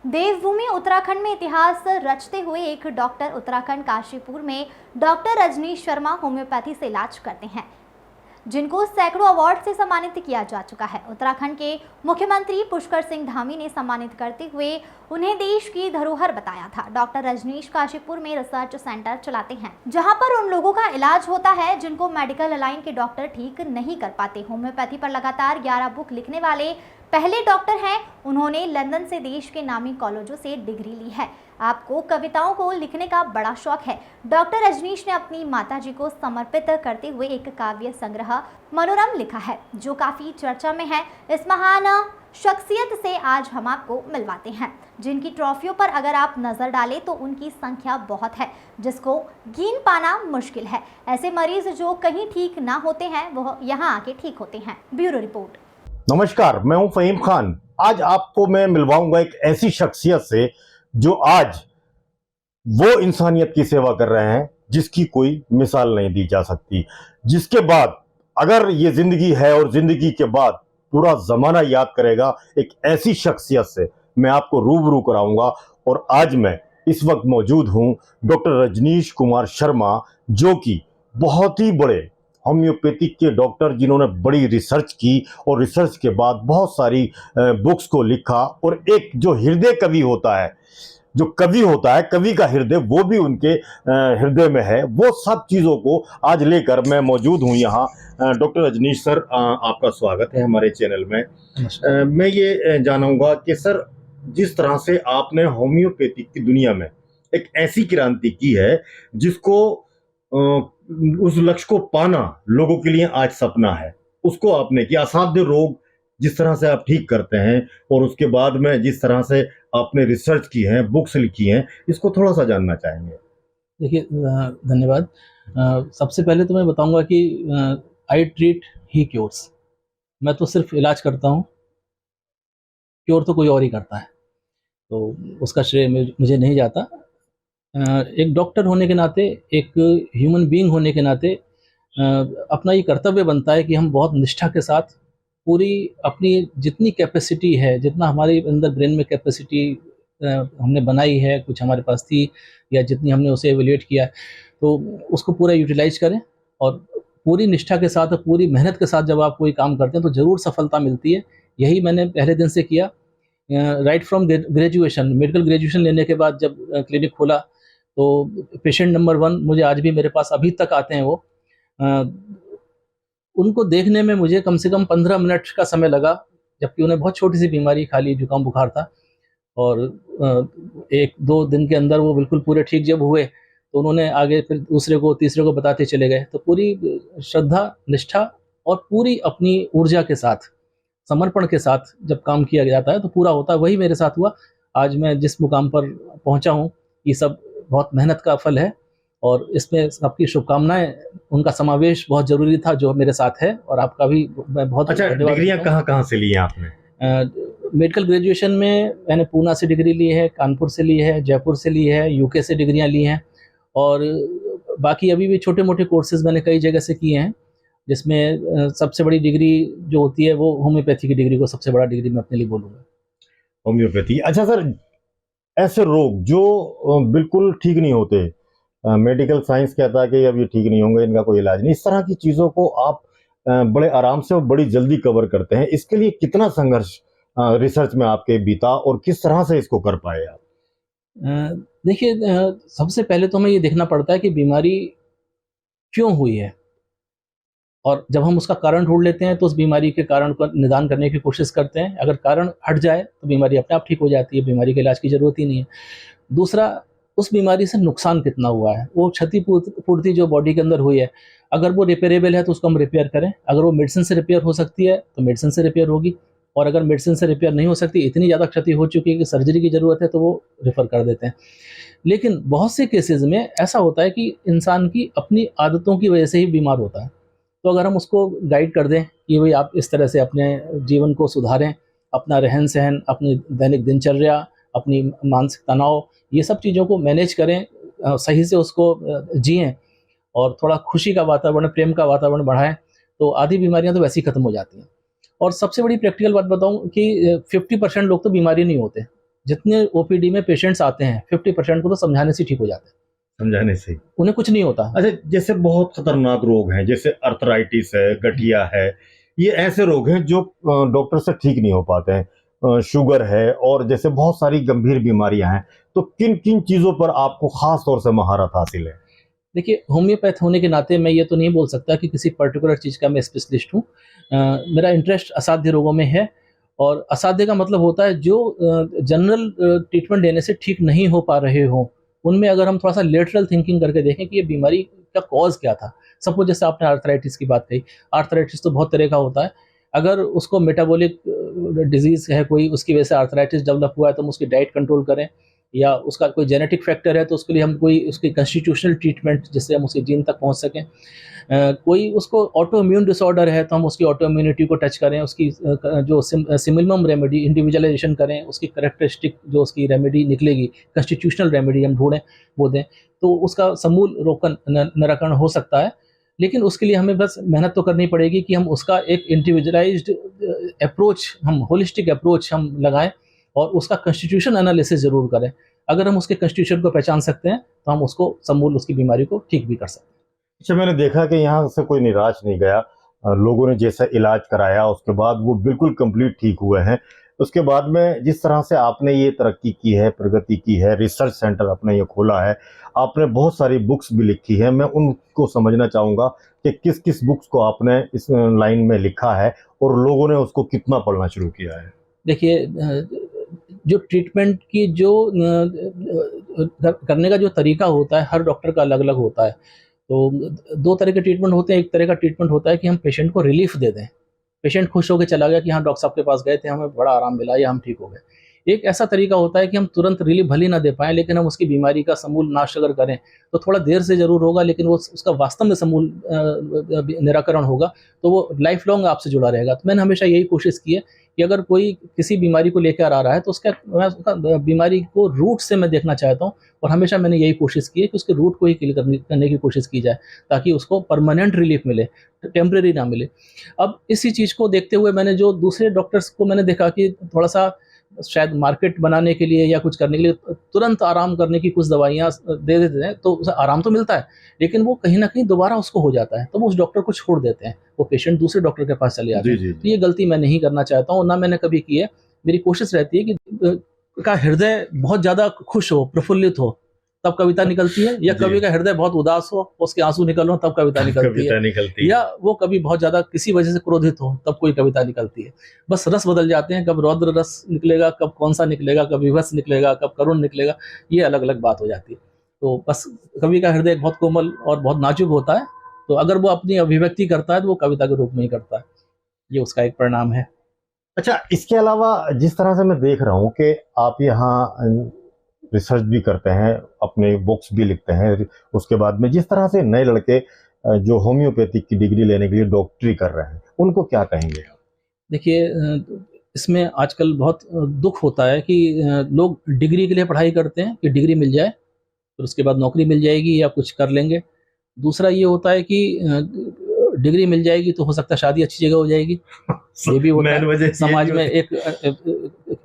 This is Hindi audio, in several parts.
देवभूमि उत्तराखंड में इतिहास रचते हुए एक डॉक्टर उत्तराखंड काशीपुर में डॉक्टर रजनीश शर्मा होम्योपैथी से इलाज करते हैं, जिनको सैकड़ों अवार्ड से सम्मानित किया जा चुका है। उत्तराखंड के मुख्यमंत्री पुष्कर सिंह धामी ने सम्मानित करते हुए उन्हें देश की धरोहर बताया था। डॉक्टर रजनीश काशीपुर में रिसर्च सेंटर चलाते हैं, जहां पर उन लोगों का इलाज होता है जिनको मेडिकल लाइन के डॉक्टर ठीक नहीं कर पाते। होम्योपैथी पर लगातार 11 बुक लिखने वाले पहले डॉक्टर हैं। उन्होंने लंदन से देश के नामी कॉलेजों से डिग्री ली है। आपको कविताओं को लिखने का बड़ा शौक है। डॉक्टर रजनीश ने अपनी माताजी को समर्पित करते हुए एक काव्य संग्रह मनोरम लिखा है, जो काफी चर्चा में है। इस महान शख्सियत से आज हम आपको मिलवाते हैं, जिनकी ट्रॉफियों पर अगर आप नजर डालें तो उनकी संख्या बहुत है, जिसको गिन पाना मुश्किल है। ऐसे मरीज जो कहीं ठीक ना होते हैं, वो यहाँ आके ठीक होते हैं। Bureau report. नमस्कार, मैं हूं फहीम खान। आज आपको मैं मिलवाऊंगा एक ऐसी शख्सियत से जो आज वो इंसानियत की सेवा कर रहे हैं जिसकी कोई मिसाल नहीं दी जा सकती। जिसके बाद अगर ये जिंदगी है और जिंदगी के बाद पूरा जमाना याद करेगा, एक ऐसी शख्सियत से मैं आपको रूबरू कराऊंगा। और आज मैं इस वक्त मौजूद हूं डॉक्टर रजनीश कुमार शर्मा, जो कि बहुत ही बड़े होम्योपैथिक के डॉक्टर, जिन्होंने बड़ी रिसर्च की और रिसर्च के बाद बहुत सारी बुक्स को लिखा। और एक जो हृदय कवि होता है, जो कवि होता है, कवि का हृदय, वो भी उनके हृदय में है। वो सब चीज़ों को आज लेकर मैं मौजूद हूँ यहाँ। डॉक्टर रजनीश सर, आपका स्वागत है हमारे चैनल में। मैं ये जानूंगा कि सर, जिस तरह से आपने होम्योपैथिक की दुनिया में एक ऐसी क्रांति की है जिसको उस लक्ष्य को पाना लोगों के लिए आज सपना है, उसको आपने किया। असाध्य रोग जिस तरह से आप ठीक करते हैं और उसके बाद में जिस तरह से आपने रिसर्च की है, बुक्स लिखी हैं, इसको थोड़ा सा जानना चाहेंगे। देखिए, धन्यवाद। सबसे पहले तो मैं बताऊंगा कि आई ट्रीट ही क्योर्स। मैं तो सिर्फ इलाज करता हूँ, क्योर तो कोई और ही करता है, तो उसका श्रेय मुझे नहीं जाता। एक डॉक्टर होने के नाते, एक ह्यूमन बीइंग होने के नाते अपना ये कर्तव्य बनता है कि हम बहुत निष्ठा के साथ पूरी अपनी जितनी कैपेसिटी है, जितना हमारे अंदर ब्रेन में कैपेसिटी हमने बनाई है, कुछ हमारे पास थी या जितनी हमने उसे एवेल्यूएट किया, तो उसको पूरा यूटिलाइज करें। और पूरी निष्ठा के साथ और पूरी मेहनत के साथ जब आप कोई काम करते हैं तो ज़रूर सफलता मिलती है। यही मैंने पहले दिन से किया। Right from graduation, medical graduation लेने के बाद जब क्लिनिक खोला, तो पेशेंट नंबर 1 मुझे आज भी मेरे पास अभी तक आते हैं। वो उनको देखने में मुझे कम से कम 15 मिनट का समय लगा, जबकि उन्हें बहुत छोटी सी बीमारी, खाली जुकाम बुखार था। और 1-2 दिन के अंदर वो बिल्कुल पूरे ठीक जब हुए, तो उन्होंने आगे फिर दूसरे को, तीसरे को बताते चले गए। तो पूरी श्रद्धा, निष्ठा और पूरी अपनी ऊर्जा के साथ, समर्पण के साथ जब काम किया जाता है तो पूरा होता है। वही मेरे साथ हुआ। आज मैं जिस मुकाम पर पहुंचा हूं, ये सब बहुत मेहनत का फल है, और इसमें सबकी शुभकामनाएं, उनका समावेश बहुत जरूरी था जो मेरे साथ है। और आपका भी मैं बहुत धन्यवाद। डिग्रियां कहाँ से ली हैं आपने? मेडिकल ग्रेजुएशन में मैंने पूना से डिग्री ली है, कानपुर से ली है, जयपुर से ली है, यूके से डिग्रियां ली हैं, और बाकी अभी भी छोटे मोटे कोर्सेज मैंने कई जगह से किए हैं, जिसमें सबसे बड़ी डिग्री जो होती है वो होम्योपैथी की डिग्री को सबसे बड़ा डिग्री मैं अपने लिए बोलूँगा। होम्योपैथी। अच्छा सर, ऐसे रोग जो बिल्कुल ठीक नहीं होते, मेडिकल साइंस कहता है कि अब ये ठीक नहीं होंगे, इनका कोई इलाज नहीं, इस तरह की चीज़ों को आप बड़े आराम से और बड़ी जल्दी कवर करते हैं। इसके लिए कितना संघर्ष रिसर्च में आपके बीता और किस तरह से इसको कर पाए आप? देखिए, सबसे पहले तो हमें ये देखना पड़ता है कि बीमारी क्यों हुई है, और जब हम उसका कारण ढूंढ लेते हैं तो उस बीमारी के कारण को निदान करने की कोशिश करते हैं। अगर कारण हट जाए तो बीमारी अपने आप ठीक हो जाती है, बीमारी के इलाज की ज़रूरत ही नहीं है। दूसरा, उस बीमारी से नुकसान कितना हुआ है, वो क्षति पूर्ति जो बॉडी के अंदर हुई है, अगर वो रिपेयरेबल है तो उसको हम रिपेयर करें। अगर वो मेडिसिन से रिपेयर हो सकती है तो मेडिसिन से रिपेयर होगी, और अगर मेडिसिन से रिपेयर नहीं हो सकती, इतनी ज़्यादा क्षति हो चुकी है कि सर्जरी की ज़रूरत है, तो वो रेफ़र कर देते हैं। लेकिन बहुत से केसेज़ में ऐसा होता है कि इंसान की अपनी आदतों की वजह से ही बीमार होता है। तो अगर हम उसको गाइड कर दें कि भाई आप इस तरह से अपने जीवन को सुधारें, अपना रहन सहन, अपनी दैनिक दिनचर्या, अपनी मानसिक तनाव, ये सब चीज़ों को मैनेज करें, सही से उसको जिएं, और थोड़ा खुशी का वातावरण, प्रेम का वातावरण बढ़ाएं, तो आधी बीमारियां तो वैसे ही खत्म हो जाती हैं। और सबसे बड़ी प्रैक्टिकल बात बताऊं कि 50% लोग तो बीमारी नहीं होते, जितने ओपीडी में पेशेंट्स आते हैं 50% को तो समझाने से ठीक हो जाते हैं, समझाने से। उन्हें कुछ नहीं होता। अच्छा, जैसे बहुत खतरनाक रोग हैं, जैसे अर्थराइटिस है, गठिया है, ये ऐसे रोग हैं जो डॉक्टर से ठीक नहीं हो पाते हैं। शुगर है और जैसे बहुत सारी गंभीर बीमारियां हैं, तो किन किन चीजों पर आपको खास तौर से महारत हासिल है? देखिए, होम्योपैथ होने के नाते मैं ये तो नहीं बोल सकता कि किसी पर्टिकुलर चीज़ का मैं स्पेशलिस्ट हूँ। मेरा इंटरेस्ट असाध्य रोगों में है, और असाध्य का मतलब होता है जो जनरल ट्रीटमेंट देने से ठीक नहीं हो पा रहे हों, उनमें अगर हम थोड़ा-सा लेटरल थिंकिंग करके देखें कि ये बीमारी का कॉज़ क्या था। सपोज़ जैसे आपने आर्थराइटिस की बात कही, आर्थराइटिस तो बहुत तरह का होता है। अगर उसको मेटाबॉलिक डिज़ीज़ है कोई, उसकी वजह से आर्थराइटिस डेवलप हुआ है, तो हम उसकी डाइट कंट्रोल करें, या उसका कोई जेनेटिक फैक्टर है तो उसके लिए हम कोई उसकी कॉन्स्टिट्यूशनल ट्रीटमेंट जिससे हम उसके जीन तक पहुंच सकें। कोई उसको ऑटो इम्यून डिसऑर्डर है तो हम उसकी ऑटो इम्यूनिटी को टच करें, उसकी जो सिमिलम रेमेडी इंडिविजुअलाइजेशन करें, उसकी करेक्टरिस्टिक जो उसकी रेमेडी निकलेगी, कॉन्स्टिट्यूशनल रेमेडी हम ढूंढें, वो दें, तो उसका समूल रोकन निराकरण हो सकता है। लेकिन उसके लिए हमें बस मेहनत तो करनी पड़ेगी कि हम उसका एक इंडिविजुअलाइज्ड अप्रोच, हम होलिस्टिक अप्रोच हम लगाएं, और उसका कॉन्स्टिट्यूशन एनालिसिस ज़रूर करें। अगर हम उसके कॉन्स्टिट्यूशन को पहचान सकते हैं तो हम उसको समूल उसकी बीमारी को ठीक भी कर सकते हैं। अच्छा, मैंने देखा कि यहाँ से कोई निराश नहीं गया। लोगों ने जैसा इलाज कराया उसके बाद वो बिल्कुल कंप्लीट ठीक हुए हैं। उसके बाद में जिस तरह से आपने ये तरक्की की है, प्रगति की है, रिसर्च सेंटर आपने ये खोला है, आपने बहुत सारी बुक्स भी लिखी है, मैं उनको समझना चाहूँगा कि किस किस बुक्स को आपने इस लाइन में लिखा है और लोगों ने उसको कितना पढ़ना शुरू किया है? देखिए, जो ट्रीटमेंट की जो करने का जो तरीका होता है, हर डॉक्टर का अलग-अलग होता है। तो 2 तरह के ट्रीटमेंट होते हैं। एक तरह का ट्रीटमेंट होता है कि हम पेशेंट को रिलीफ दे दें। पेशेंट खुश होके चला गया कि हाँ, डॉक्टर साहब के पास गए थे, हमें बड़ा आराम मिला या हम ठीक हो गए। एक ऐसा तरीका होता है कि हम तुरंत रिलीफ भले ही ना दे पाएँ, लेकिन हम उसकी बीमारी का समूल नाश अगर करें, तो थोड़ा देर से ज़रूर होगा, लेकिन वो उसका वास्तव में समूल निराकरण होगा, तो वो लाइफ लॉन्ग आपसे जुड़ा रहेगा। तो मैंने हमेशा यही कोशिश की है कि अगर कोई किसी बीमारी को लेकर आ रहा है, तो मैं उसका बीमारी को रूट से मैं देखना चाहता हूँ, और हमेशा मैंने यही कोशिश की है कि उसके रूट को ही किल करने की कोशिश की जाए, ताकि उसको परमानेंट रिलीफ मिले, टेम्परेरी ना मिले। अब इसी चीज़ को देखते हुए मैंने जो दूसरे डॉक्टर्स को मैंने देखा कि थोड़ा-सा शायद मार्केट बनाने के लिए या कुछ करने के लिए तुरंत आराम करने की कुछ दवाइयाँ दे देते हैं, तो उसे आराम तो मिलता है, लेकिन वो कहीं न कहीं दोबारा उसको हो जाता है, तो वो उस डॉक्टर को छोड़ देते हैं, वो पेशेंट दूसरे डॉक्टर के पास चले जाते हैं। जी, जी, तो ये गलती मैं नहीं करना चाहता हूँ, ना मैंने कभी की है। मेरी कोशिश रहती है कि का हृदय बहुत ज़्यादा खुश हो, प्रफुल्लित हो, तब कविता निकलती है, या जी। कवि का हृदय बहुत उदास हो, उसके आंसू निकल रहे हो, तब कविता निकलती कविता है। निकलती है। या वो कभी बहुत ज़्यादा किसी वजह से क्रोधित हो, तब कोई कविता निकलती है। बस रस बदल जाते हैं, कब रौद्र रस निकलेगा, कब कौन-सा निकलेगा, कब विभत्स निकलेगा, कब करुण निकलेगा, ये अलग-अलग बात हो जाती है। तो बस कवि का हृदय बहुत कोमल और बहुत नाजुक होता है, तो अगर वो अपनी अभिव्यक्ति करता है, तो वो कविता के रूप में ही करता है। ये उसका एक परिणाम है। अच्छा, इसके अलावा जिस तरह से मैं देख रहा हूँ कि आप यहाँ रिसर्च भी करते हैं, अपने बुक्स भी लिखते हैं, उसके बाद में जिस तरह से नए लड़के जो होम्योपैथिक की डिग्री लेने के लिए डॉक्टरी कर रहे हैं, उनको क्या कहेंगे आप? देखिए, इसमें आजकल बहुत दुःख होता है कि लोग डिग्री के लिए पढ़ाई करते हैं कि डिग्री मिल जाए, फिर उसके बाद नौकरी मिल जाएगी या कुछ कर लेंगे। दूसरा ये होता है कि डिग्री मिल जाएगी तो हो सकता है शादी अच्छी जगह हो जाएगी, ये भी होता मेन वजह है। ये समाज भी में एक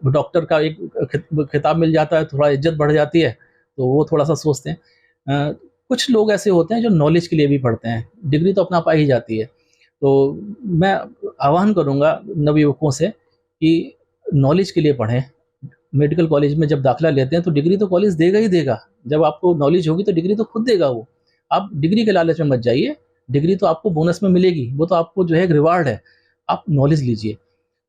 डॉक्टर का एक खिताब मिल जाता है, थोड़ा इज्जत बढ़ जाती है, तो वो थोड़ा-सा सोचते हैं। कुछ लोग ऐसे होते हैं जो नॉलेज के लिए भी पढ़ते हैं, डिग्री तो अपना पा ही जाती है। तो मैं आह्वान करूँगा नवयुवकों से कि नॉलेज के लिए पढ़ें। मेडिकल कॉलेज में जब दाखिला लेते हैं तो डिग्री तो कॉलेज देगा ही देगा। जब आपको नॉलेज होगी तो डिग्री तो खुद देगा वो। आप डिग्री के लालच में मत जाइए, डिग्री तो आपको बोनस में मिलेगी, वो तो आपको जो है एक रिवार्ड है। आप नॉलेज लीजिए,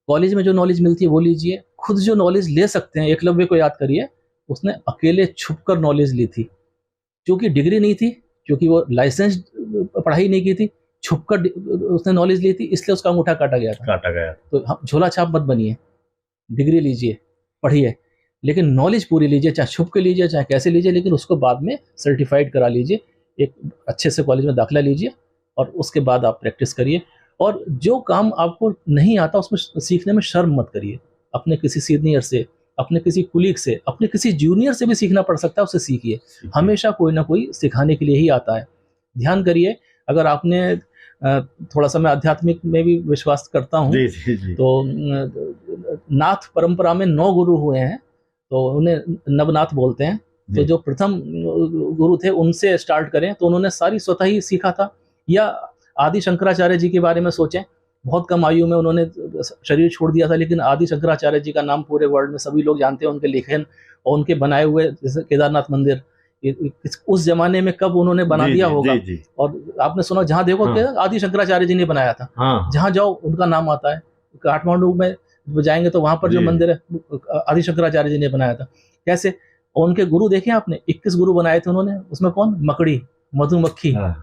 कॉलेज में जो नॉलेज मिलती है वो लीजिए, खुद जो नॉलेज ले सकते हैं, एकलव्य को याद करिए, उसने अकेले छुपकर नॉलेज ली थी। क्योंकि डिग्री नहीं थी, क्योंकि वो लाइसेंस्ड पढ़ाई नहीं की थी, छुपकर उसने नॉलेज ली थी, इसलिए उसका अंगूठा काटा गया था। काटा गया। तो हम झोला छाप मत बनिए, डिग्री लीजिए, पढ़िए, लेकिन नॉलेज पूरी लीजिए, चाहे छुप के लीजिए, चाहे कैसे लीजिए, लेकिन उसको बाद में सर्टिफाइड करा लीजिए। एक अच्छे से कॉलेज में दाखिला लीजिए और उसके बाद आप प्रैक्टिस करिए। और जो काम आपको नहीं आता उसमें सीखने में शर्म मत करिए। अपने किसी सीनियर से, अपने किसी कुलीग से, अपने किसी जूनियर से भी सीखना पड़ सकता है, उससे सीखिए। हमेशा कोई ना कोई सिखाने के लिए ही आता है। ध्यान करिए, अगर आपने थोड़ा-सा मैं आध्यात्मिक में भी विश्वास करता हूँ, जी, जी, जी। तो नाथ परंपरा में 9 गुरु हुए हैं, तो उन्हें नवनाथ बोलते हैं। तो जी। जो प्रथम गुरु थे उनसे स्टार्ट करें तो उन्होंने सारी स्वतः ही सीखा था। या आदि शंकराचार्य जी के बारे में सोचें, बहुत कम आयु में उन्होंने शरीर छोड़ दिया था, लेकिन आदि शंकराचार्य जी का नाम पूरे वर्ल्ड में सभी लोग जानते हैं, उनके लेखन और उनके बनाए हुए जैसे केदारनाथ मंदिर उस जमाने में कब उन्होंने बना जी, दिया जी, होगा। जी, जी। और आपने सुना जहाँ देखो हाँ। कि आदि शंकराचार्य जी ने बनाया था, हाँ। जहाँ जाओ उनका नाम आता है। काठमांडू में जाएंगे तो वहां पर जो जी। मंदिर है आदि शंकराचार्य जी ने बनाया था। कैसे? और उनके गुरु देखे आपने, 21 गुरु बनाए थे उन्होंने। उसमें कौन? मकड़ी, मधुमक्खी, हाँ।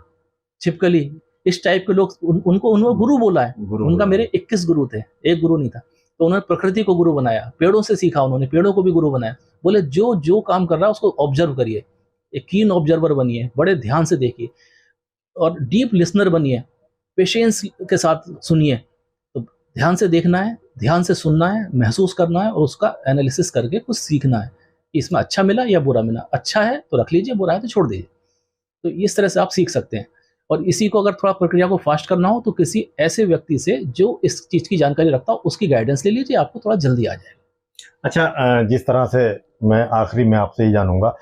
छिपकली, इस टाइप के लोग उनको गुरु बोला है। गुरु उनका बोला। मेरे 21 गुरु थे, एक गुरु नहीं था। तो उन्होंने प्रकृति को गुरु बनाया, पेड़ों से सीखा उन्होंने, पेड़ों को भी गुरु बनाया। बोले जो जो काम कर रहा है उसको ऑब्जर्व करिए, एक कीन ऑब्जर्वर बनिए, बड़े ध्यान से देखिए और डीप लिसनर बनिए, पेशेंस के साथ सुनिए। तो ध्यान से देखना है, ध्यान से सुनना है, महसूस करना है और उसका एनालिसिस करके कुछ सीखना है कि इसमें अच्छा मिला या बुरा मिला। अच्छा है तो रख लीजिए, बुरा है तो छोड़ दीजिए। तो इस तरह से आप सीख सकते हैं। और इसी को अगर थोड़ा प्रक्रिया को फास्ट करना हो तो किसी ऐसे व्यक्ति से जो इस चीज़ की जानकारी रखता हो उसकी गाइडेंस ले लीजिए, आपको थोड़ा जल्दी आ जाएगा। अच्छा, जिस तरह से मैं आखिरी में आपसे ही जानूंगा,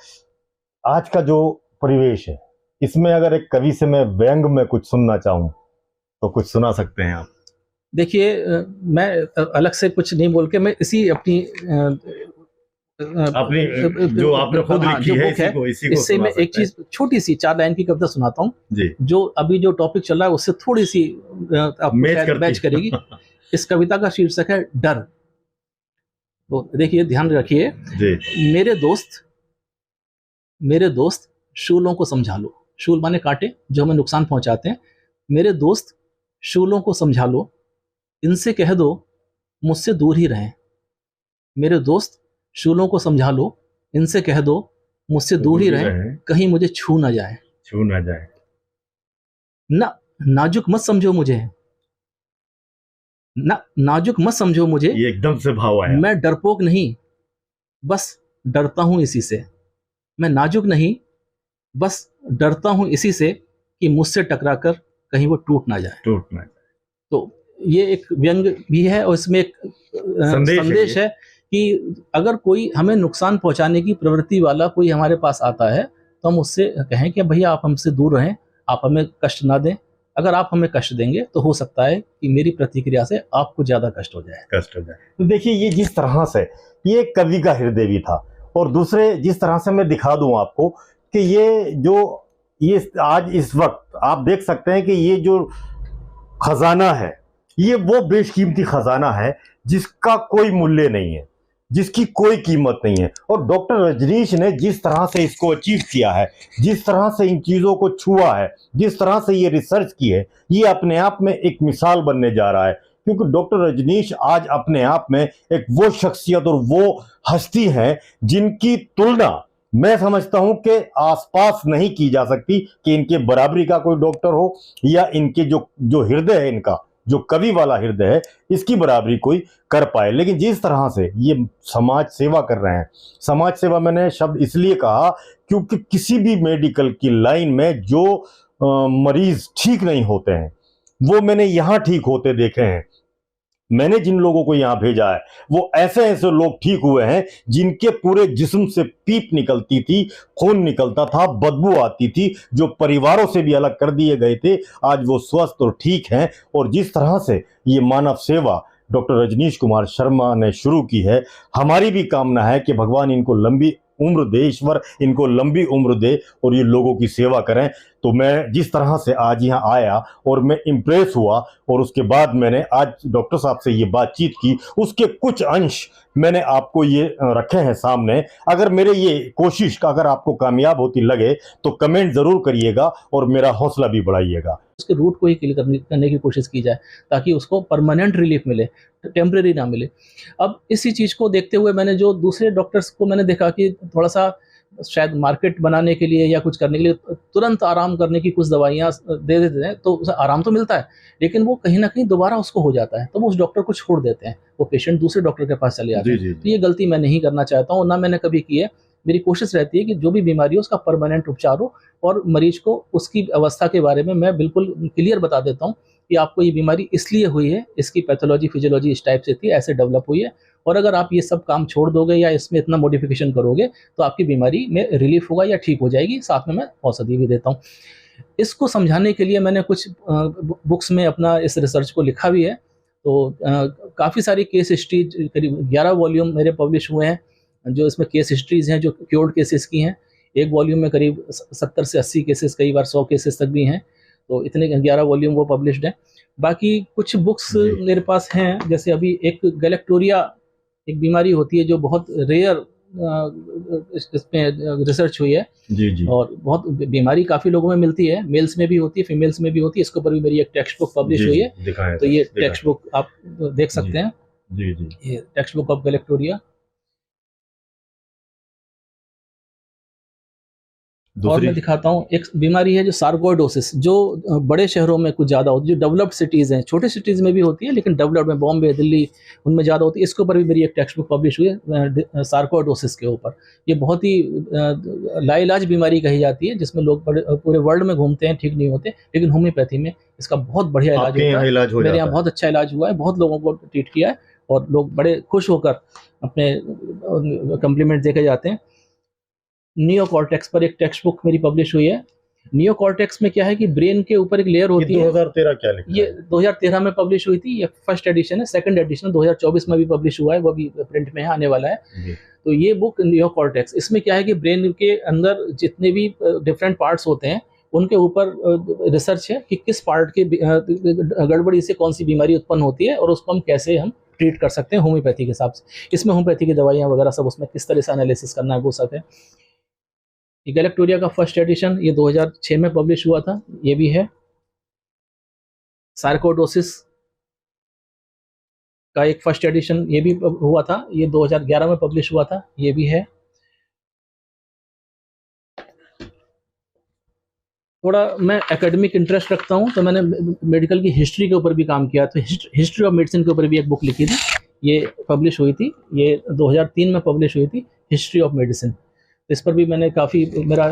आज का जो परिवेश है इसमें अगर एक कवि से मैं व्यंग में कुछ सुनना चाहूँ तो कुछ सुना सकते हैं आप? देखिए, मैं अलग से कुछ नहीं बोल के मैं इसी अपनी अपनी जो आपने खुद हाँ, लिखी जो है बुक है, इसी को इससे सुना मैं एक सकते हैं। चीज छोटी सी 4 लाइन की कविता सुनाता हूँ जी। जो अभी जो टॉपिक चल रहा है उससे थोड़ी सी आपको मैच शायद करती मैच करेगी। इस कविता का शीर्षक है डर। तो देखिए, ध्यान रखिए। जी। मेरे दोस्त शूलों को समझा लो। शूल माने कांटे जो हमें नुकसान पहुंचाते हैं। मेरे दोस्त शूलों को समझा लो, इनसे कह दो मुझसे दूर ही रहें। मेरे दोस्त शूलों को समझा लो, इनसे कह दो मुझसे दूर ही रहें, कहीं मुझे छू ना जाए। छू ना जाए। ना नाजुक मत समझो मुझे, ना नाजुक मत समझो मुझे, ये एकदम से भाव आया। मैं डरपोक नहीं, बस डरता हूं इसी से। मैं नाजुक नहीं, बस डरता हूं इसी से कि मुझसे टकराकर कहीं वो टूट ना जाए। टूट ना जाए। तो ये एक व्यंग भी है और इसमें एक संदेश है कि अगर कोई हमें नुकसान पहुंचाने की प्रवृत्ति वाला कोई हमारे पास आता है तो हम उससे कहें कि भैया आप हमसे दूर रहें, आप हमें कष्ट ना दें। अगर आप हमें कष्ट देंगे तो हो सकता है कि मेरी प्रतिक्रिया से आपको ज्यादा कष्ट हो जाए। तो देखिए, ये जिस तरह से ये कवि का हृदय भी था, और दूसरे जिस तरह से मैं दिखा दूं आपको कि ये आज इस वक्त आप देख सकते हैं कि ये जो खजाना है ये वो बेशकीमती खजाना है जिसका कोई मूल्य नहीं है, जिसकी कोई कीमत नहीं है। और डॉक्टर रजनीश ने जिस तरह से इसको अचीव किया है, जिस तरह से इन चीज़ों को छुआ है, जिस तरह से ये रिसर्च की है, ये अपने आप में एक मिसाल बनने जा रहा है। क्योंकि डॉक्टर रजनीश आज अपने आप में एक वो शख्सियत और वो हस्ती है जिनकी तुलना मैं समझता हूं कि आसपास नहीं की जा सकती कि इनके बराबरी का कोई डॉक्टर हो, या इनके जो हृदय है, इनका जो कवि वाला हृदय है, इसकी बराबरी कोई कर पाए। लेकिन जिस तरह से ये समाज सेवा कर रहे हैं, समाज सेवा मैंने शब्द इसलिए कहा क्योंकि किसी भी मेडिकल की लाइन में जो मरीज ठीक नहीं होते हैं वो मैंने यहाँ ठीक होते देखे हैं। मैंने जिन लोगों को यहां भेजा है वो ऐसे ऐसे लोग ठीक हुए हैं जिनके पूरे जिस्म से पीप निकलती थी, खून निकलता था, बदबू आती थी, जो परिवारों से भी अलग कर दिए गए थे, आज वो स्वस्थ और ठीक हैं। और जिस तरह से ये मानव सेवा डॉक्टर रजनीश कुमार शर्मा ने शुरू की है, हमारी भी कामना है कि भगवान इनको लंबी उम्र दे, ईश्वर इनको लंबी उम्र दे और ये लोगों की सेवा करें। तो मैं जिस तरह से आज यहाँ आया और मैं इम्प्रेस हुआ, और उसके बाद मैंने आज डॉक्टर साहब से ये बातचीत की, उसके कुछ अंश मैंने आपको ये रखे हैं सामने। अगर मेरे ये कोशिश का अगर आपको कामयाब होती लगे तो कमेंट ज़रूर करिएगा और मेरा हौसला भी बढ़ाइएगा। उसके रूट को ही क्लियर करने की कोशिश की जाए ताकि उसको परमानेंट रिलीफ मिले, टेम्परेरी ना मिले। अब इसी चीज़ को देखते हुए मैंने जो दूसरे डॉक्टर्स को मैंने देखा कि थोड़ा सा शायद मार्केट बनाने के लिए या कुछ करने के लिए तुरंत आराम करने की कुछ दवाइयाँ दे देते हैं, तो उसे आराम तो मिलता है लेकिन वो कहीं ना कहीं दोबारा उसको हो जाता है, तो वो उस डॉक्टर को छोड़ देते हैं, वो पेशेंट दूसरे डॉक्टर के पास चले जाते हैं। तो ये गलती मैं नहीं करना चाहता हूँ, ना मैंने कभी की है। मेरी कोशिश रहती है कि जो भी बीमारी हो उसका परमानेंट उपचार हो और मरीज को उसकी अवस्था के बारे में मैं बिल्कुल क्लियर बता देता हूँ कि आपको ये बीमारी इसलिए हुई है, इसकी पैथोलॉजी फिजियोलॉजी इस टाइप से थी, ऐसे डेवलप हुई है, और अगर आप ये सब काम छोड़ दोगे या इसमें इतना मॉडिफिकेशन करोगे तो आपकी बीमारी में रिलीफ होगा या ठीक हो जाएगी। साथ में मैं औषधि भी देता हूँ। इसको समझाने के लिए मैंने कुछ बुक्स में अपना इस रिसर्च को लिखा भी है। तो काफ़ी सारी केस हिस्ट्री, करीब 11 वॉल्यूम मेरे पब्लिश हुए हैं, जो इसमें केस हिस्ट्रीज़ हैं जो क्योर्ड केसेस की हैं। एक वॉल्यूम में करीब 70 से 80 केसेस, कई बार 100 केसेस तक भी हैं। तो इतने 11 वॉल्यूम वो पब्लिश्ड हैं। बाकी कुछ बुक्स मेरे पास हैं, जैसे अभी एक गैलेक्टोरिया एक बीमारी होती है जो बहुत रेयर इसमें रिसर्च हुई है जी। और बहुत बीमारी काफ़ी लोगों में मिलती है, मेल्स में भी होती है, फीमेल्स में भी होती है। इसके ऊपर भी मेरी एक टेक्स्ट बुक पब्लिश हुई है, तो ये टेक्स्ट बुक आप देख सकते हैं। जी। ये टेक्स्ट बुक ऑफ गैलेक्टोरिया। और मैं दिखाता हूँ एक बीमारी है जो सार्कोइडोसिस, जो बड़े शहरों में कुछ ज़्यादा होती है, जो डेवलप्ड सिटीज़ हैं, छोटे सिटीज़ में भी होती है लेकिन डेवलप्ड में बॉम्बे, दिल्ली, उनमें ज़्यादा होती है। इसके ऊपर भी मेरी एक टेक्स्ट बुक पब्लिश हुई है सार्कोइडोसिस के ऊपर। ये बहुत ही लाइलाज बीमारी कही जाती है, जिसमें लोग पूरे वर्ल्ड में घूमते हैं, ठीक नहीं होते, लेकिन होम्योपैथी में इसका बहुत बढ़िया इलाज होता है। मेरे यहाँ बहुत अच्छा इलाज हुआ है, बहुत लोगों को ट्रीट किया है और लोग बड़े खुश होकर अपने कम्प्लीमेंट देके जाते हैं। नियोकॉर्टेक्स पर एक टेक्स्ट बुक मेरी पब्लिश हुई है। नियोकॉर्टेक्स में क्या है कि ब्रेन के ऊपर एक लेयर होती है। 2013 क्या लिखा है? ये 2013 में पब्लिश हुई थी, ये फर्स्ट एडिशन है। सेकंड एडिशन 2024 में भी पब्लिश हुआ है, वो भी प्रिंट में है, आने वाला है। तो ये बुक नियोकॉर्टेक्स, इसमें क्या है कि ब्रेन के अंदर जितने भी डिफरेंट पार्ट्स होते हैं उनके ऊपर रिसर्च है कि किस पार्ट के गड़बड़ी से कौन सी बीमारी उत्पन्न होती है और उसको हम कैसे ट्रीट कर सकते हैं होम्योपैथी के हिसाब से। इसमें होम्योपैथी की दवाइयाँ वगैरह सब उसमें किस तरह से एनालिसिस करना है वो सब है। गैलेक्टोरिया का फर्स्ट एडिशन ये 2006 में पब्लिश हुआ था, ये भी है। सार्कोइडोसिस का एक फर्स्ट एडिशन ये भी हुआ था, ये 2011 में पब्लिश हुआ था, ये भी है। थोड़ा मैं एकेडमिक इंटरेस्ट रखता हूँ, तो मैंने मेडिकल की हिस्ट्री के ऊपर भी काम किया, तो हिस्ट्री ऑफ मेडिसिन के ऊपर भी एक बुक लिखी थी, ये पब्लिश हुई थी, ये 2003 में पब्लिश हुई थी, हिस्ट्री ऑफ मेडिसिन। इस पर भी मैंने काफ़ी, मेरा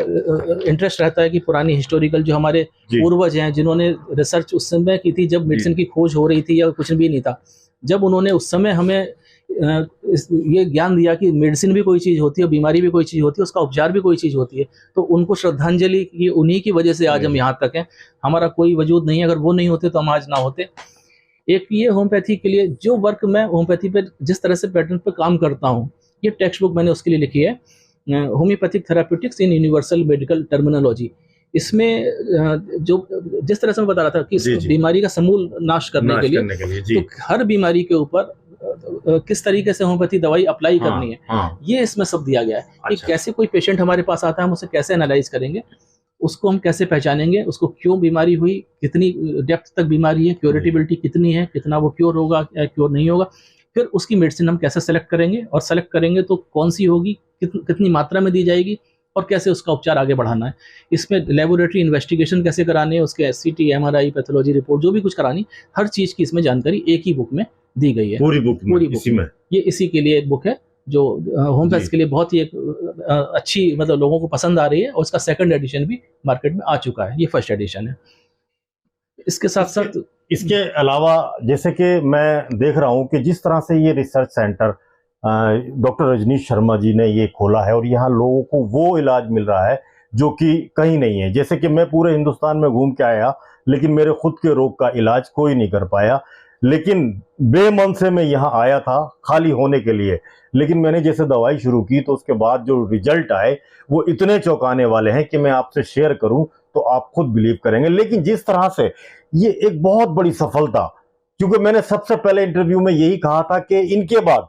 इंटरेस्ट रहता है कि पुरानी हिस्टोरिकल जो हमारे पूर्वज हैं, जिन्होंने रिसर्च उस समय की थी जब मेडिसिन की खोज हो रही थी या कुछ भी नहीं था, जब उन्होंने उस समय हमें ये ज्ञान दिया कि मेडिसिन भी कोई चीज़ होती है, बीमारी भी कोई चीज़ होती है, उसका उपचार भी कोई चीज़ होती है, तो उनको श्रद्धांजलि, ये उन्हीं की वजह से आज हम यहाँ तक हैं। हमारा कोई वजूद नहीं है, अगर वो नहीं होते तो हम आज ना होते। एक ये होम्योपैथी के लिए जो वर्क मैं होम्योपैथी पे जिस तरह से पैटर्न पे काम करता हूँ, ये टेक्स्ट बुक मैंने उसके लिए लिखी है, होम्योपैथिक थेराप्यूटिक्स इन यूनिवर्सल मेडिकल टर्मिनोलॉजी। इसमें जो जिस तरह से मैं बता रहा था कि इस बीमारी का समूल नाश करने के लिए तो हर बीमारी के ऊपर किस तरीके से होम्योपैथी दवाई अप्लाई करनी है, ये इसमें सब दिया गया है। कि कैसे कोई पेशेंट हमारे पास आता है, हम उसे कैसे एनालाइज करेंगे, उसको हम कैसे पहचानेंगे, उसको क्यों बीमारी हुई, कितनी डेप्थ तक बीमारी है, क्योरेटिबिलिटी कितनी है, कितना वो क्योर होगा, क्योर नहीं होगा, फिर उसकी मेडिसिन हम कैसे सेलेक्ट करेंगे, और सेलेक्ट करेंगे तो कौन सी होगी, कितनी मात्रा में दी जाएगी, और कैसे उसका उपचार आगे बढ़ाना है। इसमें लेबोरेटरी इन्वेस्टिगेशन कैसे कराने हैं, उसके एससीटी, एमआरआई, पैथोलॉजी रिपोर्ट जो भी कुछ करानी, हर चीज़ की इसमें जानकारी एक ही बुक में दी गई है। पूरी बुक में। ये इसी के लिए एक बुक है जो होम्योपैथी के लिए बहुत ही एक अच्छी, मतलब लोगों को पसंद आ रही है, और उसका सेकंड एडिशन भी मार्केट में आ चुका है, ये फर्स्ट एडिशन है। इसके साथ साथ इसके अलावा जैसे कि मैं देख रहा हूं कि जिस तरह से ये research centre doctor Rajneesh Sharma ji ने ये खोला है, और यहाँ लोगों को वो इलाज मिल रहा है जो कि कहीं नहीं है। जैसे कि मैं पूरे हिंदुस्तान में घूम के आया, लेकिन मेरे खुद के रोग का इलाज कोई नहीं कर पाया, लेकिन बेमन से मैं यहाँ आया था खाली होने के लिए। लेकिन मैंने जैसे दवाई शुरू की तो उसके बाद जो रिजल्ट आए वो इतने चौंकाने वाले हैं कि मैं आपसे शेयर करूं तो आप खुद बिलीव करेंगे। लेकिन जिस तरह से ये एक बहुत बड़ी सफलता, क्योंकि मैंने सबसे पहले इंटरव्यू में यही कहा था कि इनके बाद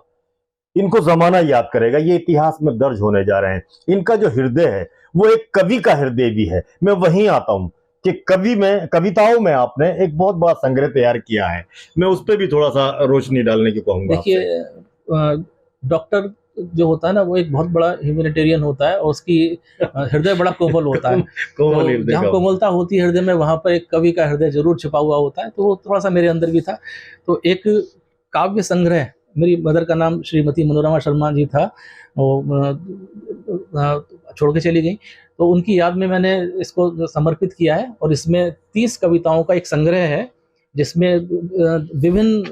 इनको जमाना याद करेगा, ये इतिहास में दर्ज होने जा रहे हैं। इनका जो हृदय है वो एक कवि का हृदय भी है। मैं वहीं आता हूं कि कविताओं में आपने एक बहुत बड़ा संग्रह तैयार किया है, मैं उस पर भी थोड़ा सा रोशनी डालने की कहूंगा। देखिए, डॉक्टर जो होता है ना, वो एक बहुत बड़ा ह्यूमैनिटेरियन होता है, और उसकी हृदय बड़ा कोमल होता है। तो जहाँ कोमलता होती है हृदय में, वहां पर एक कवि का हृदय जरूर छिपा हुआ होता है। तो वो थोड़ा सा मेरे अंदर भी था। तो एक काव्य संग्रह, मेरी मदर का नाम श्रीमती मनोरमा शर्मा जी था, वो छोड़ के चली गई, तो उनकी याद में मैंने इसको समर्पित किया है। और इसमें 30 कविताओं का एक संग्रह है जिसमें विभिन्न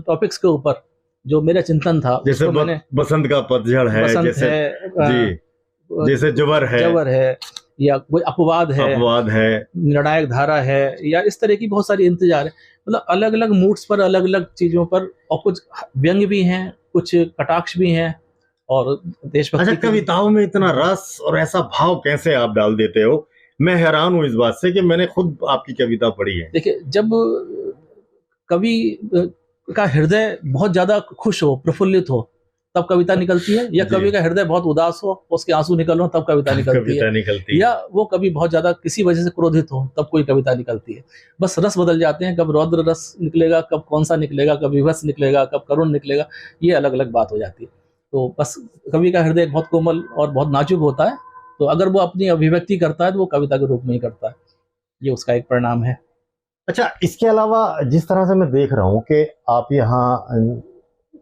टॉपिक्स के ऊपर जो मेरा चिंतन था, जैसे उसको मैंने बसंत का पतझड़ है, बसंत जैसे है, जी, जैसे जबर है या कोई अपवाद है, निर्णायक धारा है, या इस तरह की बहुत सारी इंतजार है। मतलब अलग अलग मूड्स पर, अलग अलग चीजों पर, और कुछ व्यंग भी हैं, कुछ कटाक्ष भी हैं, और देशभक्ति। अच्छा, कविताओं में इतना रस और ऐसा भाव कैसे आप डाल देते हो? मैं हैरान हूं इस बात से कि मैंने खुद आपकी कविता पढ़ी है। देखिए, जब कवि का हृदय बहुत ज्यादा खुश हो, प्रफुल्लित हो, तब कविता निकलती है, या कवि का हृदय बहुत उदास हो, उसके आंसू निकल रहे हो, तब कविता निकलती है, या वो कवि बहुत ज्यादा किसी वजह से क्रोधित हो, तब कोई कविता निकलती है। बस रस बदल जाते हैं, कब रौद्र रस निकलेगा, कब कौन सा निकलेगा, कब विभत्स निकलेगा, कब करुण निकलेगा, ये अलग अलग बात हो जाती है। तो बस कवि का हृदय बहुत कोमल और बहुत नाजुक होता है, तो अगर वो अपनी अभिव्यक्ति करता है तो वो कविता के रूप में ही करता है, ये उसका एक परिणाम है। अच्छा, इसके अलावा जिस तरह से मैं देख रहा हूँ कि आप यहाँ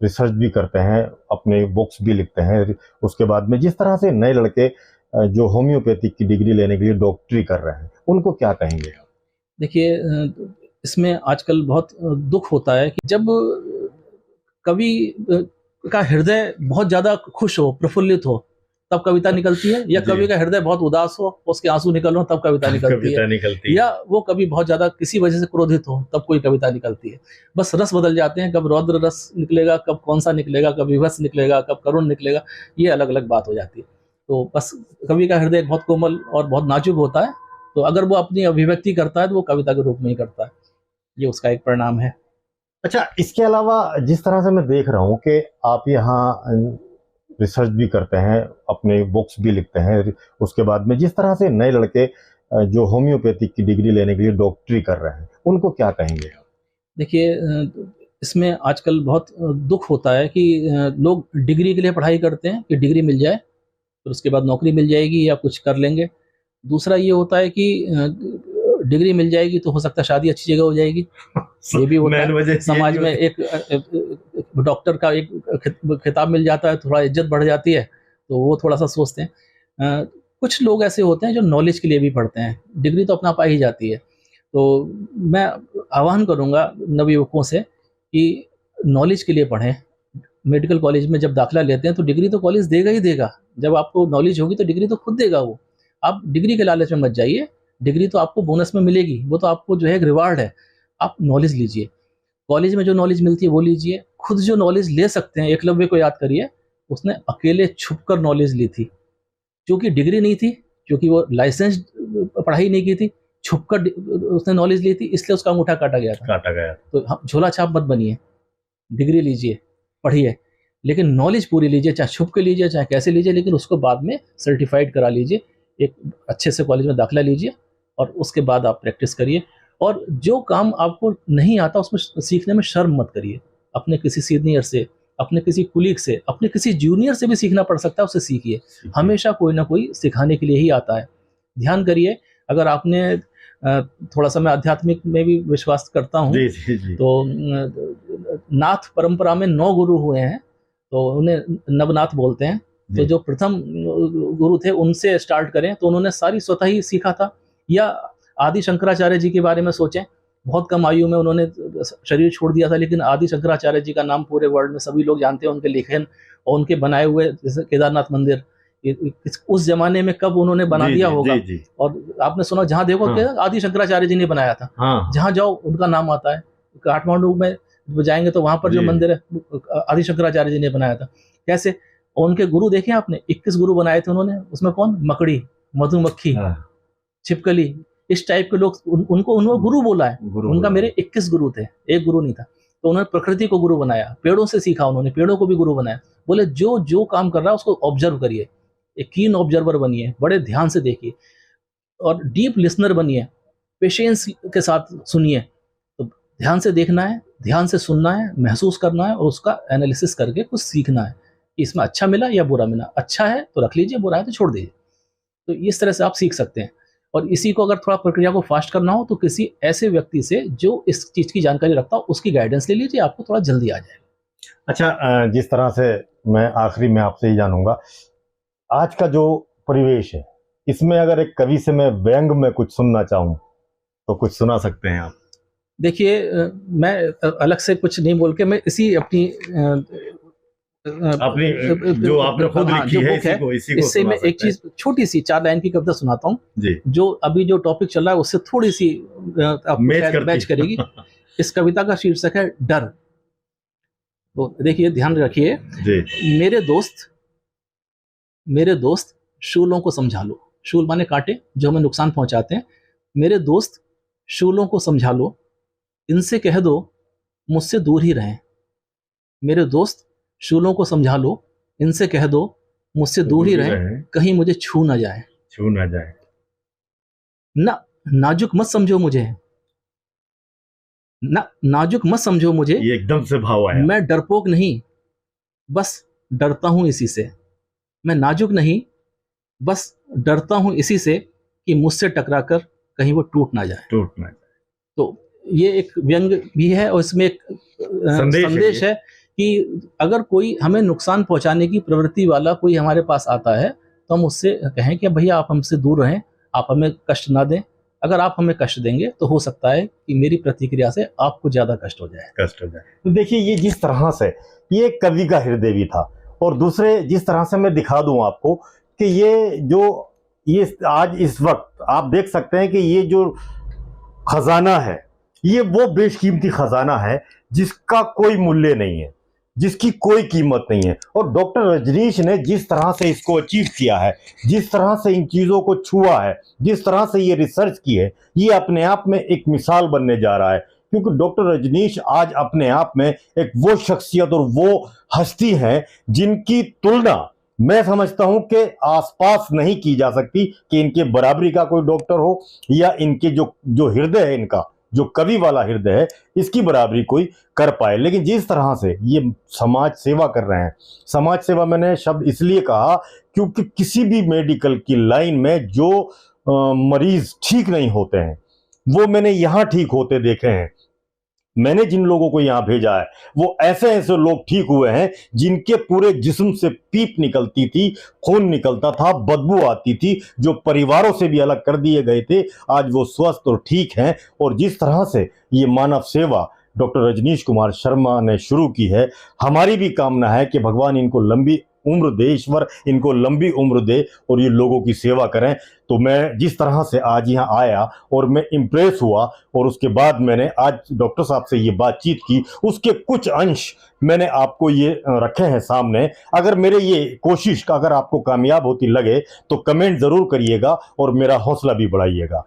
रिसर्च भी करते हैं, अपने बुक्स भी लिखते हैं, उसके बाद में जिस तरह से नए लड़के जो होम्योपैथिक की डिग्री लेने के लिए डॉक्टरी कर रहे हैं, उनको क्या कहेंगे आप? देखिए, इसमें आजकल बहुत दुख होता है कि जब कवि का हृदय बहुत ज्यादा खुश हो, प्रफुल्लित हो, तब कविता निकलती है, या कवि का हृदय बहुत उदास हो, उसके आंसू निकल रहे हो, तब कविता निकलती है, या वो कवि बहुत ज्यादा किसी वजह से क्रोधित हो, तब कोई कविता निकलती है। बस रस बदल जाते हैं, कब रौद्र रस निकलेगा, कब कौन सा निकलेगा, कब विभत्स निकलेगा, कब करुण निकलेगा, ये अलग अलग बात हो जाती है। तो बस कवि का हृदय बहुत कोमल और बहुत नाजुक होता है, तो अगर वो अपनी अभिव्यक्ति करता है तो वो कविता के रूप में ही करता है, ये उसका एक परिणाम है। अच्छा, इसके अलावा जिस तरह से मैं देख रहा हूँ कि आप यहाँ रिसर्च भी करते हैं, अपने बुक्स भी लिखते हैं, उसके बाद में जिस तरह से नए लड़के जो होम्योपैथिक की डिग्री लेने के लिए डॉक्टरी कर रहे हैं, उनको क्या कहेंगे आप? देखिए, इसमें आजकल बहुत दुख होता है कि लोग डिग्री के लिए पढ़ाई करते हैं कि डिग्री मिल जाए, फिर उसके बाद नौकरी मिल जाएगी या कुछ कर लेंगे। दूसरा ये होता है कि डिग्री मिल जाएगी तो हो सकता है शादी अच्छी जगह हो जाएगी, ये भी होता है। समाज में एक डॉक्टर का एक खिताब मिल जाता है, थोड़ा इज्जत बढ़ जाती है, तो वो थोड़ा सा सोचते हैं। कुछ लोग ऐसे होते हैं जो नॉलेज के लिए भी पढ़ते हैं, डिग्री तो अपना पा ही जाती है। तो मैं आह्वान करूँगा नवयुवकों से कि नॉलेज के लिए पढ़ें। मेडिकल कॉलेज में जब दाखिला लेते हैं तो डिग्री तो कॉलेज देगा ही देगा, जब आपको नॉलेज होगी तो डिग्री तो खुद देगा वो। आप डिग्री के लालच में मत जाइए, डिग्री तो आपको बोनस में मिलेगी, वो तो आपको जो है एक रिवार्ड है। आप नॉलेज लीजिए, कॉलेज में जो नॉलेज मिलती है वो लीजिए, खुद जो नॉलेज ले सकते हैं। एकलव्य को याद करिए, उसने अकेले छुपकर नॉलेज ली थी, क्योंकि डिग्री नहीं थी, क्योंकि वो लाइसेंस पढ़ाई नहीं की थी, छुपकर उसने नॉलेज ली थी, इसलिए उसका अंगूठा काटा गया। तो हम झोला छाप मत बनिए, डिग्री लीजिए, पढ़िए, लेकिन नॉलेज पूरी लीजिए, चाहे छुप के लीजिए चाहे कैसे लीजिए, लेकिन उसको बाद में सर्टिफाइड करा लीजिए, एक अच्छे से कॉलेज में दाखिला लीजिए और उसके बाद आप प्रैक्टिस करिए। और जो काम आपको नहीं आता उसमें सीखने में शर्म मत करिए। अपने किसी सीनियर से, अपने किसी कुलीग से, अपने किसी जूनियर से भी सीखना पड़ सकता है, उससे सीखिए। हमेशा कोई ना कोई सिखाने के लिए ही आता है। ध्यान करिए, अगर आपने थोड़ा सा, मैं आध्यात्मिक में भी विश्वास करता हूँ, तो नाथ परंपरा में 9 गुरु हुए हैं, तो उन्हें नवनाथ बोलते हैं। तो जो प्रथम गुरु थे उनसे स्टार्ट करें, तो उन्होंने सारी स्वतः ही सीखा था। या आदि शंकराचार्य जी के बारे में सोचें, बहुत कम आयु में उन्होंने शरीर छोड़ दिया था, लेकिन आदि शंकराचार्य जी का नाम पूरे वर्ल्ड में सभी लोग जानते हैं, उनके लेखन और उनके बनाए हुए, जैसे केदारनाथ मंदिर, उस जमाने में कब उन्होंने बना दिया होगा। और आपने सुना, जहाँ देखो आदि शंकराचार्य जी ने बनाया था, जहाँ जाओ उनका नाम आता है। काठमांडू में जाएंगे तो वहां पर जो मंदिर है आदि शंकराचार्य जी ने बनाया था। कैसे उनके गुरु देखे आपने, 21 गुरु बनाए थे उन्होंने। उसमें कौन? मकड़ी, मधुमक्खी, छिपकली, इस टाइप के लोग, उनको गुरु बोला है। उनका मेरे 21 गुरु थे, एक गुरु नहीं था। तो उन्होंने प्रकृति को गुरु बनाया, पेड़ों से सीखा उन्होंने, पेड़ों को भी गुरु बनाया। बोले जो काम कर रहा है उसको ऑब्जर्व करिए, एक कीन ऑब्जर्वर बनिए, बड़े ध्यान से देखिए और डीप लिसनर बनिए, पेशेंस के साथ सुनिए। तो ध्यान से देखना है, ध्यान से सुनना है, महसूस करना है और उसका एनालिसिस करके कुछ सीखना है कि इसमें अच्छा मिला या बुरा मिला। अच्छा है तो रख लीजिए, बुरा है तो छोड़ दीजिए। तो इस तरह से आप सीख सकते हैं। और इसी को अगर थोड़ा प्रक्रिया को फास्ट करना हो तो किसी ऐसे व्यक्ति से जो इस चीज़ की जानकारी रखता हो उसकी गाइडेंस ले लीजिए, आपको थोड़ा जल्दी आ जाएगा। अच्छा, जिस तरह से मैं आखिरी में आपसे ही जानूंगा, आज का जो परिवेश है, इसमें अगर एक कवि से मैं व्यंग में कुछ सुनना चाहूँ तो कुछ सुना सकते हैं आप? देखिए मैं अलग से कुछ नहीं बोल के मैं इसी अपनी अपनी जो आपने खुद हाँ, लिखी जो है बुक है, इसी को इससे सुना मैं एक सकते हैं। चीज छोटी सी 4 लाइन की कविता सुनाता हूँ, जी, जो अभी जो टॉपिक चल रहा है उससे थोड़ी सी आपको मैच शायद मैच करती करेगी। इस कविता का शीर्षक है डर। तो देखिए, ध्यान रखिए। जी, मेरे दोस्त शूलों को समझा लो। शूल माने कांटे जो हमें नुकसान पहुंचाते हैं। मेरे दोस्त शूलों को समझा लो, इनसे कह दो मुझसे दूर ही रहें। मेरे दोस्त शूलों को समझा लो, इनसे कह दो मुझसे दूर ही रहें, कहीं मुझे छू ना जाए। छू ना जाए। ना नाजुक मत समझो मुझे, ना नाजुक मत समझो मुझे, ये एकदम से भाव आया। मैं डरपोक नहीं, बस डरता हूं इसी से। मैं नाजुक नहीं, बस डरता हूं इसी से कि मुझसे टकराकर कहीं वो टूट ना जाए। टूट ना जाए। तो ये एक व्यंग भी है और इसमें एक संदेश है कि अगर कोई हमें नुकसान पहुंचाने की प्रवृत्ति वाला कोई हमारे पास आता है तो हम उससे कहें कि भैया आप हमसे दूर रहें, आप हमें कष्ट ना दें। अगर आप हमें कष्ट देंगे तो हो सकता है कि मेरी प्रतिक्रिया से आपको ज्यादा कष्ट हो जाए। तो देखिए, ये जिस तरह से ये कवि का हृदय भी था, और दूसरे जिस तरह से मैं दिखा दूं आपको कि ये आज इस वक्त आप देख सकते हैं कि ये जो खजाना है, ये वो बेशकीमती खजाना है जिसका कोई मूल्य नहीं है, जिसकी कोई कीमत नहीं है। और डॉक्टर रजनीश ने जिस तरह से इसको अचीव किया है, जिस तरह से इन चीज़ों को छुआ है, जिस तरह से ये रिसर्च की है, ये अपने आप में एक मिसाल बनने जा रहा है। क्योंकि डॉक्टर रजनीश आज अपने आप में एक वो शख्सियत और वो हस्ती है जिनकी तुलना मैं समझता हूं कि आसपास नहीं की जा सकती कि इनके बराबरी का कोई डॉक्टर हो, या इनके जो जो हृदय है, इनका जो कवि वाला हृदय है, इसकी बराबरी कोई कर पाए। लेकिन जिस तरह से ये समाज सेवा कर रहे हैं, समाज सेवा मैंने शब्द इसलिए कहा क्योंकि किसी भी मेडिकल की लाइन में जो मरीज ठीक नहीं होते हैं वो मैंने यहाँ ठीक होते देखे हैं। मैंने जिन लोगों को यहां भेजा है वो ऐसे ऐसे लोग ठीक हुए हैं जिनके पूरे जिस्म से पीप निकलती थी, खून निकलता था, बदबू आती थी, जो परिवारों से भी अलग कर दिए गए थे, आज वो स्वस्थ और ठीक हैं। और जिस तरह से ये मानव सेवा डॉक्टर रजनीश कुमार शर्मा ने शुरू की है, हमारी भी कामना है कि भगवान इनको लंबी उम्र दे, ईश्वर इनको लंबी उम्र दे और ये लोगों की सेवा करें। तो मैं जिस तरह से आज यहाँ आया और मैं इम्प्रेस हुआ, और उसके बाद मैंने आज डॉक्टर साहब से ये बातचीत की, उसके कुछ अंश मैंने आपको ये रखे हैं सामने। अगर मेरे ये कोशिश का अगर आपको कामयाब होती लगे तो कमेंट ज़रूर करिएगा और मेरा हौसला भी बढ़ाइएगा।